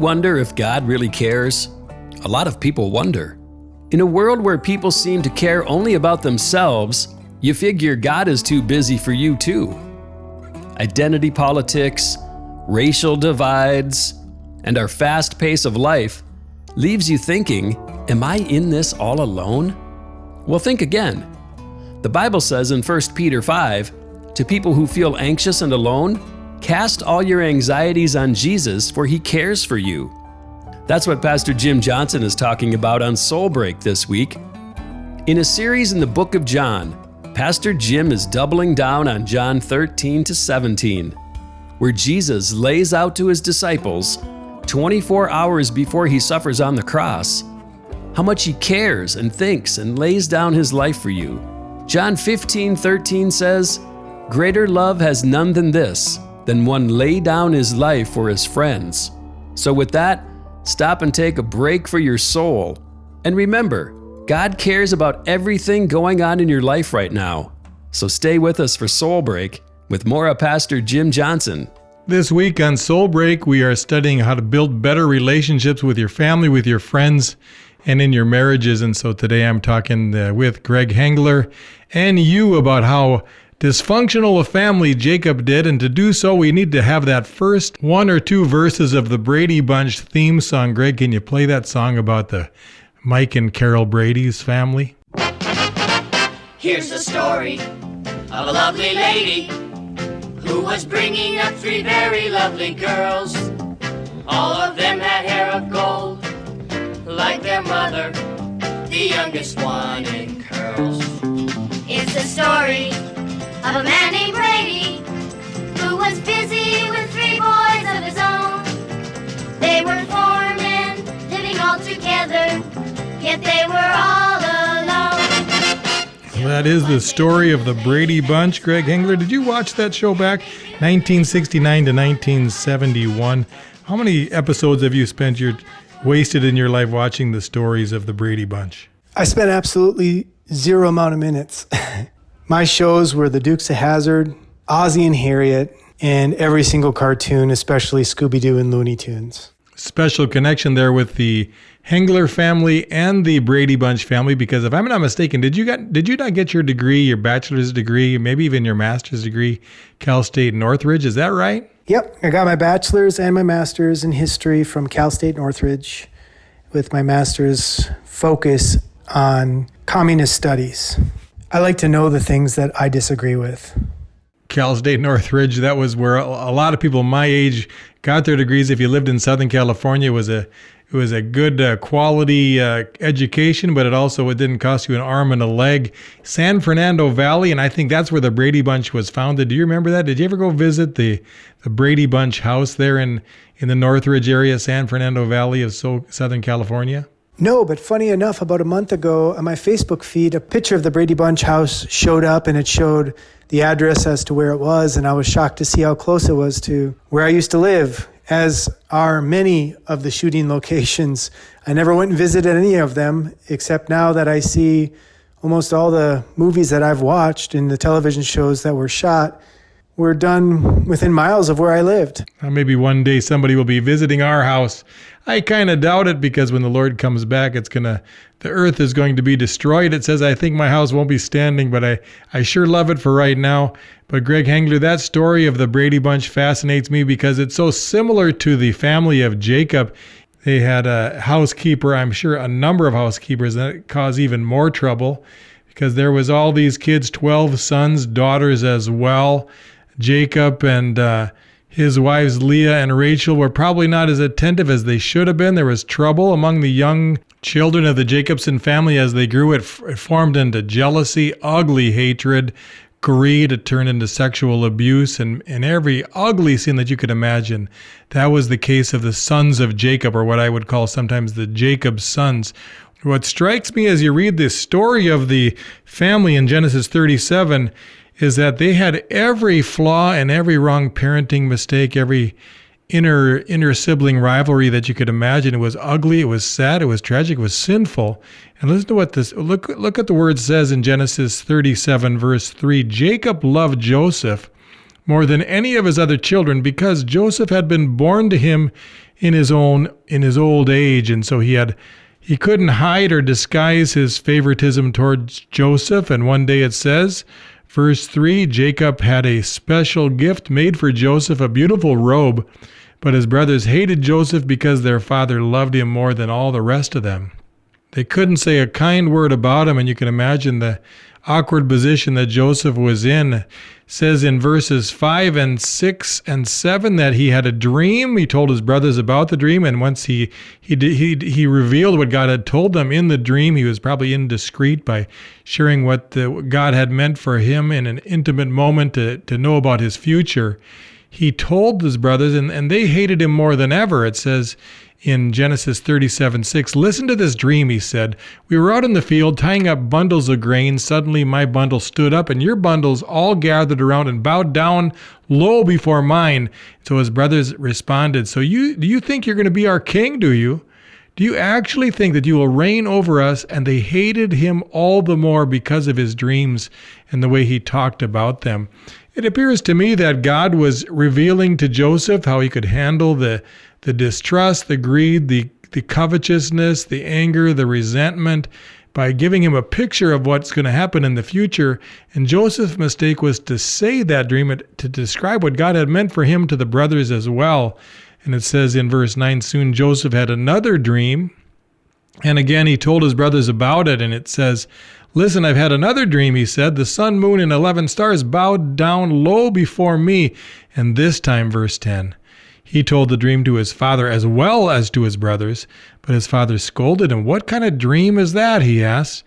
wonder if God really cares? A lot of people wonder. In a world where people seem to care only about themselves, you figure God is too busy for you too. Identity politics, racial divides, and our fast pace of life leaves you thinking, am I in this all alone? Well, think again. The Bible says in 1 Peter 5, to people who feel anxious and alone, cast all your anxieties on Jesus, for He cares for you. That's what Pastor Jim Johnson is talking about on Soulbreak this week. In a series in the book of John, Pastor Jim is doubling down on John 13 to 17, where Jesus lays out to His disciples 24 hours before He suffers on the cross how much He cares and thinks and lays down His life for you. John 15:13 says, "Greater love has none than this, than one lay down his life for his friends." So with that, stop and take a break for your soul. And remember, God cares about everything going on in your life right now. So stay with us for Soulbreak with more of Pastor Jim Johnson. This week on Soulbreak, we are studying how to build better relationships with your family, with your friends, and in your marriages. And so today I'm talking with Greg Hengler and you about how dysfunctional a family Jacob did, and to do so, we need to have that first one or two verses of the Brady Bunch theme song. Greg, can you play that song about the Mike and Carol Brady's family? Here's the story of a lovely lady who was bringing up three very lovely girls. All of them had hair of gold, like their mother, the youngest one in curls. It's the story of a man named Brady who was busy with three boys of his own. They were four men living all together, yet they were all alone. That is the story of the Brady Bunch. Greg Hengler, did you watch that show back 1969 to 1971? How many episodes have you wasted in your life watching the stories of the Brady Bunch? I spent absolutely zero amount of minutes. My shows were the Dukes of Hazzard, Ozzie and Harriet, and every single cartoon, especially Scooby-Doo and Looney Tunes. Special connection there with the Hengler family and the Brady Bunch family, because if I'm not mistaken, did you not get your degree, your bachelor's degree, maybe even your master's degree, Cal State Northridge? Is that right? Yep, I got my bachelor's and my master's in history from Cal State Northridge, with my master's focus on communist studies. I like to know the things that I disagree with. Cal State Northridge, that was where a lot of people my age got their degrees. If you lived in Southern California, it was a good quality education, but it didn't cost you an arm and a leg. San Fernando Valley, and I think that's where the Brady Bunch was founded. Do you remember that? Did you ever go visit the Brady Bunch house there in the Northridge area, San Fernando Valley of Southern California? No, but funny enough, about a month ago on my Facebook feed, a picture of the Brady Bunch house showed up, and it showed the address as to where it was, and I was shocked to see how close it was to where I used to live, as are many of the shooting locations. I never went and visited any of them, except now that I see almost all the movies that I've watched and the television shows that were shot were done within miles of where I lived. Maybe one day somebody will be visiting our house. I kind of doubt it, because when the Lord comes back, the earth is going to be destroyed. It says, I think my house won't be standing, but I sure love it for right now. But Greg Hengler, that story of the Brady Bunch fascinates me because it's so similar to the family of Jacob. They had a housekeeper, I'm sure a number of housekeepers, that caused even more trouble because there was all these kids, 12 sons, daughters as well. Jacob and his wives Leah and Rachel were probably not as attentive as they should have been. There was trouble among the young children of the Jacobson family as they grew. It formed into jealousy, ugly hatred, greed. It turned into sexual abuse, and every ugly sin that you could imagine. That was the case of the sons of Jacob, or what I would call sometimes the Jacob's sons. What strikes me as you read this story of the family in Genesis 37 is that they had every flaw and every wrong parenting mistake, every inner sibling rivalry that you could imagine. It was ugly, it was sad, it was tragic, it was sinful. And listen to what look at the word says in Genesis 37 verse 3. Jacob loved Joseph more than any of his other children, because Joseph had been born to him in his old age, and so he couldn't hide or disguise his favoritism towards Joseph. And one day it says, verse 3, Jacob had a special gift made for Joseph, a beautiful robe, but his brothers hated Joseph because their father loved him more than all the rest of them. They couldn't say a kind word about him, and you can imagine the awkward position that Joseph was in. It says in verses 5 and 6 and 7 that he had a dream. He told his brothers about the dream, and once he revealed what God had told them in the dream, he was probably indiscreet by sharing what God had meant for him in an intimate moment to know about his future. He told his brothers, and they hated him more than ever. It says in Genesis 37:6, listen to this dream, he said. We were out in the field tying up bundles of grain. Suddenly my bundle stood up, and your bundles all gathered around and bowed down low before mine. So his brothers responded, do you think you're going to be our king, do you? Do you actually think that you will reign over us? And they hated him all the more because of his dreams and the way he talked about them. It appears to me that God was revealing to Joseph how he could handle the distrust, the greed, the covetousness, the anger, the resentment, by giving him a picture of what's going to happen in the future. And Joseph's mistake was to say that dream, to describe what God had meant for him to the brothers as well. And it says in verse 9, soon Joseph had another dream, and again he told his brothers about it, and it says, listen, I've had another dream, he said. The sun, moon, and 11 stars bowed down low before me. And this time, verse 10, he told the dream to his father as well as to his brothers, but his father scolded him. What kind of dream is that, he asked.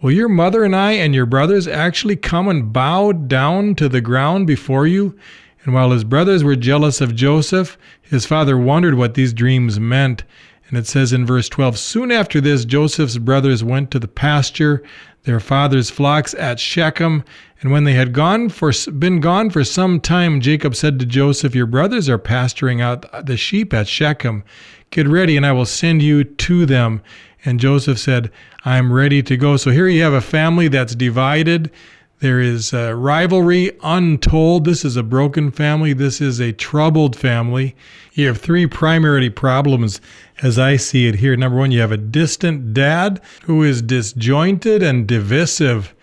Will your mother and I and your brothers actually come and bow down to the ground before you? And while his brothers were jealous of Joseph, his father wondered what these dreams meant. And it says in verse 12, soon after this, Joseph's brothers went to the pasture their father's flocks at Shechem. And when they had been gone for some time, Jacob said to Joseph, your brothers are pasturing out the sheep at Shechem. Get ready, and I will send you to them. And Joseph said, I am ready to go. So here you have a family that's divided. There is rivalry untold. This is a broken family. This is a troubled family. You have three primary problems as I see it here. Number one, you have a distant dad who is disjointed and divisive.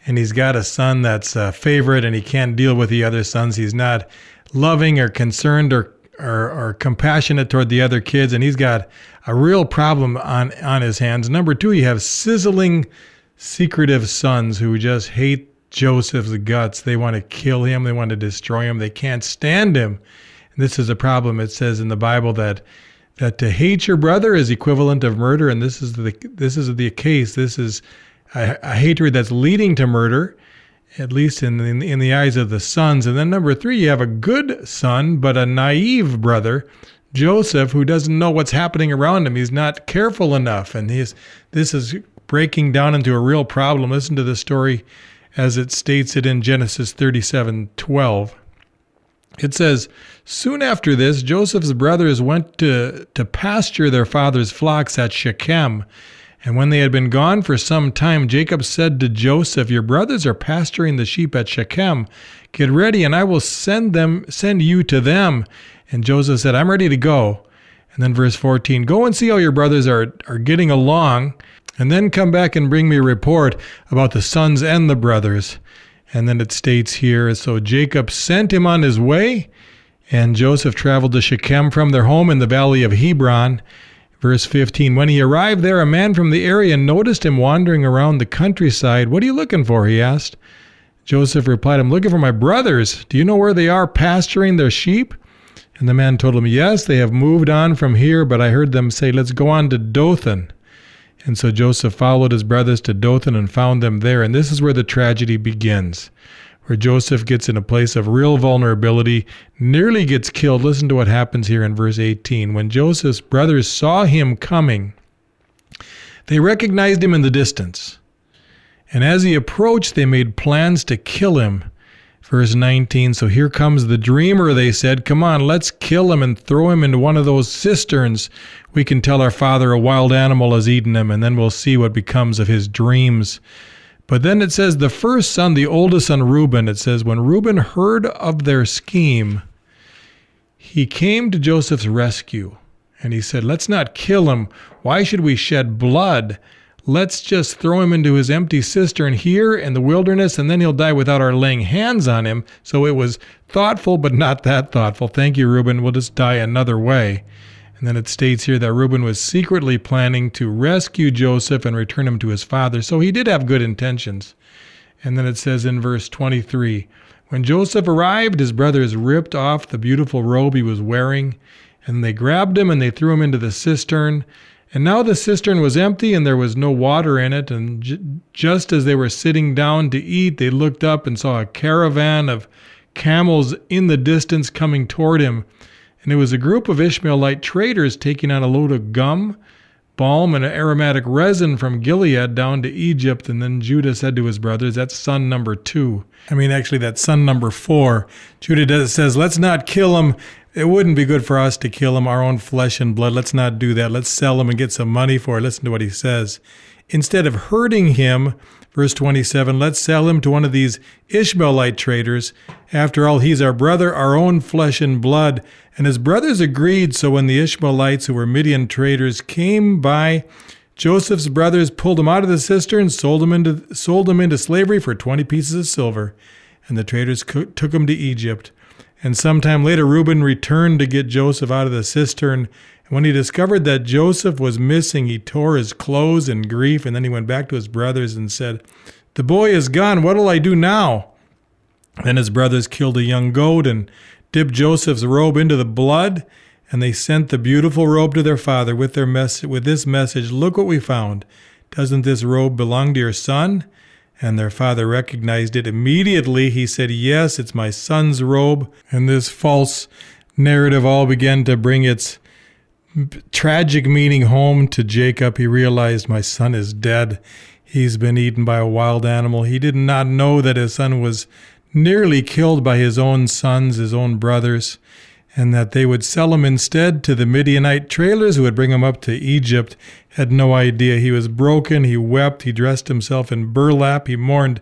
And he's got a son that's a favorite, and he can't deal with the other sons. He's not loving or concerned or compassionate toward the other kids. And he's got a real problem on his hands. Number two, you have sizzling, secretive sons who just hate Joseph's guts. They want to kill him. They want to destroy him. They can't stand him. And this is a problem. It says in the Bible that to hate your brother is equivalent of murder, and this is the case. This is a hatred that's leading to murder, at least in the eyes of the sons. And then number three, you have a good son, but a naive brother, Joseph, who doesn't know what's happening around him. He's not careful enough, and this is breaking down into a real problem. Listen to the story as it states it in Genesis 37:12. It says, soon after this, Joseph's brothers went to pasture their father's flocks at Shechem. And when they had been gone for some time, Jacob said to Joseph, your brothers are pasturing the sheep at Shechem. Get ready, and I will send you to them. And Joseph said, I'm ready to go. And then verse 14, go and see how your brothers are getting along, and then come back and bring me a report about the sons and the brothers. And then it states here, so Jacob sent him on his way, and Joseph traveled to Shechem from their home in the valley of Hebron. Verse 15, when he arrived there, a man from the area noticed him wandering around the countryside. What are you looking for? He asked. Joseph replied, I'm looking for my brothers. Do you know where they are pasturing their sheep? And the man told him, yes, they have moved on from here, but I heard them say, let's go on to Dothan. And so Joseph followed his brothers to Dothan and found them there. And this is where the tragedy begins, where Joseph gets in a place of real vulnerability, nearly gets killed. Listen to what happens here in verse 18. When Joseph's brothers saw him coming, they recognized him in the distance. And as he approached, they made plans to kill him. Verse 19, so here comes the dreamer, they said. Come on, let's kill him and throw him into one of those cisterns. We can tell our father a wild animal has eaten him, and then we'll see what becomes of his dreams. But then it says the first son, the oldest son, Reuben, it says, when Reuben heard of their scheme, he came to Joseph's rescue. And he said, let's not kill him. Why should we shed blood? Let's just throw him into his empty cistern here in the wilderness, and then he'll die without our laying hands on him. So it was thoughtful, but not that thoughtful. Thank you, Reuben. We'll just die another way. And then it states here that Reuben was secretly planning to rescue Joseph and return him to his father. So he did have good intentions. And then it says in verse 23, when Joseph arrived, his brothers ripped off the beautiful robe he was wearing, and they grabbed him and they threw him into the cistern. And now the cistern was empty and there was no water in it. And just as they were sitting down to eat, they looked up and saw a caravan of camels in the distance coming toward him. And it was a group of Ishmaelite traders taking on a load of gum, balm, and aromatic resin from Gilead down to Egypt. And then Judah said to his brothers, that's son number 2. Actually, that's son number 4. Judah says, let's not kill him. It wouldn't be good for us to kill him, our own flesh and blood. Let's not do that. Let's sell him and get some money for it. Listen to what he says. Instead of hurting him, verse 27, let's sell him to one of these Ishmaelite traders. After all, he's our brother, our own flesh and blood. And his brothers agreed. So when the Ishmaelites, who were Midian traders, came by, Joseph's brothers pulled him out of the cistern, sold him into slavery for 20 pieces of silver. And the traders took him to Egypt. And sometime later, Reuben returned to get Joseph out of the cistern. And when he discovered that Joseph was missing, he tore his clothes in grief. And then he went back to his brothers and said, the boy is gone. What'll I do now? Then his brothers killed a young goat and dipped Joseph's robe into the blood. And they sent the beautiful robe to their father with this message, look what we found. Doesn't this robe belong to your son? And their father recognized it immediately. He said, yes, it's my son's robe. And this false narrative all began to bring its tragic meaning home to Jacob. He realized, my son is dead. He's been eaten by a wild animal. He did not know that his son was nearly killed by his own sons, his own brothers, and that they would sell him instead to the Midianite traders who would bring him up to Egypt. Had no idea. He was broken. He wept. He dressed himself in burlap. He mourned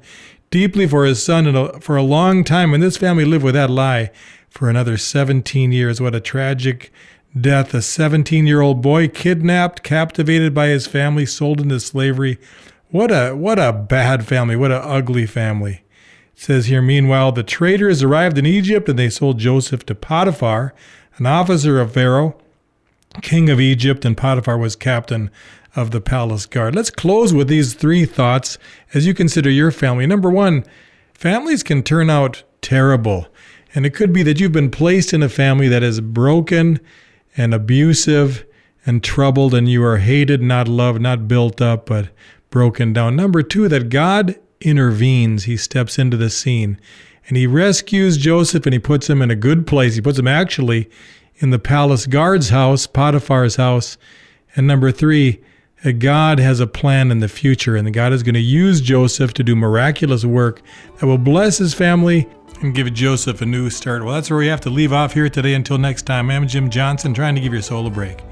deeply for his son for a long time. And this family lived with that lie for another 17 years. What a tragic death. A 17-year-old boy kidnapped, captivated by his family, sold into slavery. What a bad family. What an ugly family. It says here, meanwhile, the traders arrived in Egypt and they sold Joseph to Potiphar, an officer of Pharaoh, king of Egypt, and Potiphar was captain of the palace guard. Let's close with these 3 thoughts as you consider your family. Number 1, families can turn out terrible. And it could be that you've been placed in a family that is broken and abusive and troubled, and you are hated, not loved, not built up, but broken down. Number 2, that God intervenes. He steps into the scene and he rescues Joseph and he puts him in a good place. He puts him actually in the palace guard's house, Potiphar's house. And number 3, God has a plan in the future, and God is going to use Joseph to do miraculous work that will bless his family and give Joseph a new start. Well, that's where we have to leave off here today. Until next time, I'm Jim Johnson, trying to give your soul a break,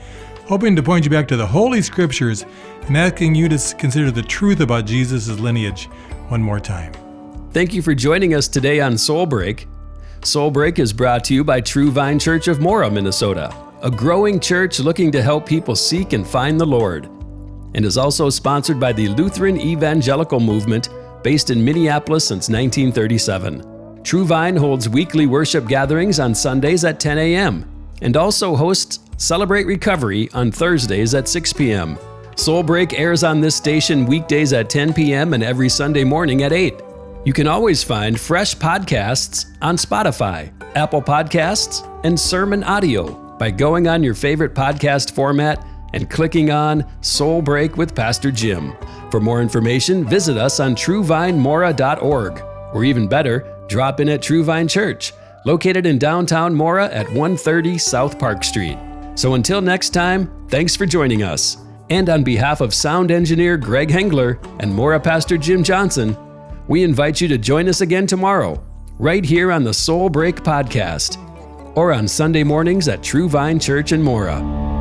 hoping to point you back to the Holy Scriptures and asking you to consider the truth about Jesus' lineage one more time. Thank you for joining us today on Soulbreak. Soulbreak is brought to you by True Vine Church of Mora, Minnesota, a growing church looking to help people seek and find the Lord, and is also sponsored by the Lutheran Evangelical Movement based in Minneapolis since 1937. True Vine holds weekly worship gatherings on Sundays at 10 a.m. and also hosts Celebrate Recovery on Thursdays at 6 p.m. Soulbreak airs on this station weekdays at 10 p.m. and every Sunday morning at 8. You can always find fresh podcasts on Spotify, Apple Podcasts, and Sermon Audio by going on your favorite podcast format and clicking on Soulbreak with Pastor Jim. For more information, visit us on truevinemora.org, or even better, drop in at True Vine Church, located in downtown Mora at 130 South Park Street. So until next time, thanks for joining us. And on behalf of sound engineer Greg Hengler and Mora Pastor Jim Johnson, we invite you to join us again tomorrow, right here on the Soulbreak podcast, or on Sunday mornings at True Vine Church in Mora.